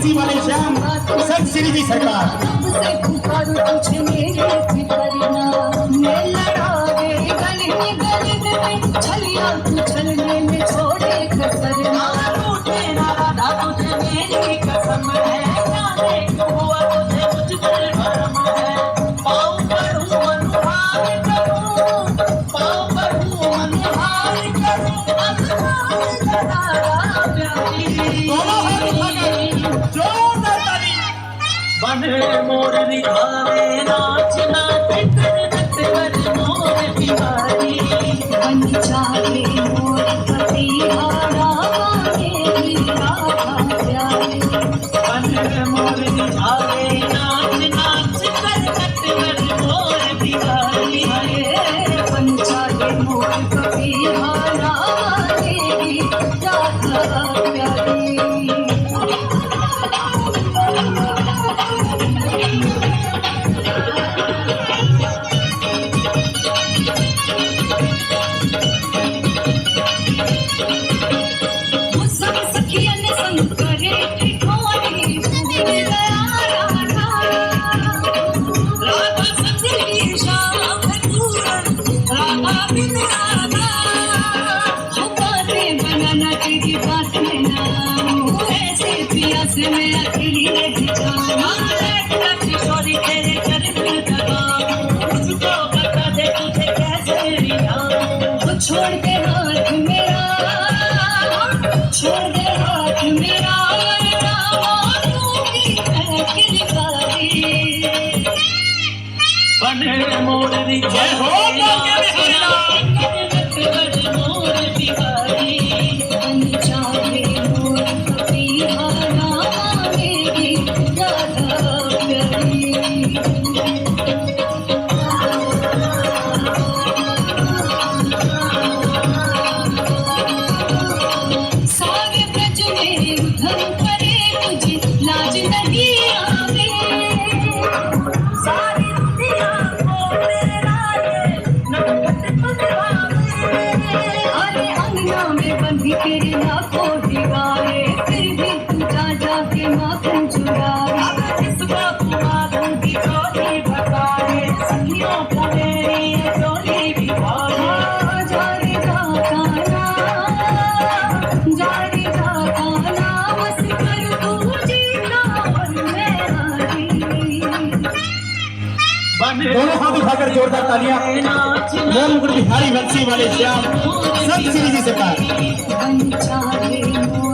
बंसी वाले श्याम सब श्री जी सरकार। से पुकारो तुझे मेरे फिकरना मैं लड़ावे गली में छलिया तू छलने में छोड़े कसरना टूटे ना राधा तुझे मेरी कसम है जाने क्यों हुआ तुझे मुझ पर भरम है पाँव पढ़ूं अनुहार करूं पाँव पढ़ूं अनुहार करूं आसमान लगाया प्यारी बने मोर रिझावे नाच नाच कर नट कर मोर बिहारी बन जाए मोर पतिहारा तेरी राधा प्यारी बने मोर रिझावे नाच नाच कर नट कर मोर बिहारी बन जाए मोर पतिहारा तेरी राधा प्यारी। से मैं अकेली नहीं जाऊँ किशोरी तेरे चरण दबाऊं मुझको बता दे तुझे कैसे रिझाऊं छोड़ दे हाथ मेरा छोड़ दे हाथ मेरा बने मोर रिझावे मोर बिहारी बन जाए मोर पतिहारा तेरी राधा प्यारी। सारे ब्रज में उधम करे तुझे लाज नहीं आवे सारी दुनिया को मेरा ये नटखट बुझावे अरे अंगना में बंधी तेरे लाखों दीवारे फिर भी तू जा जाके माखन चुराए जिसको तुम्हारी की चोली भगाए सखियों को मेरी ये चोली बिगाड़े जारी जाना जारी जाना बस कर तू जीना और मैं हारी। दोनों हाथ उठाकर जोरदार तालियां। मोर मुकुट बिहारी बंसी वाले श्याम सब श्री जी सरकार। बन जाए मोर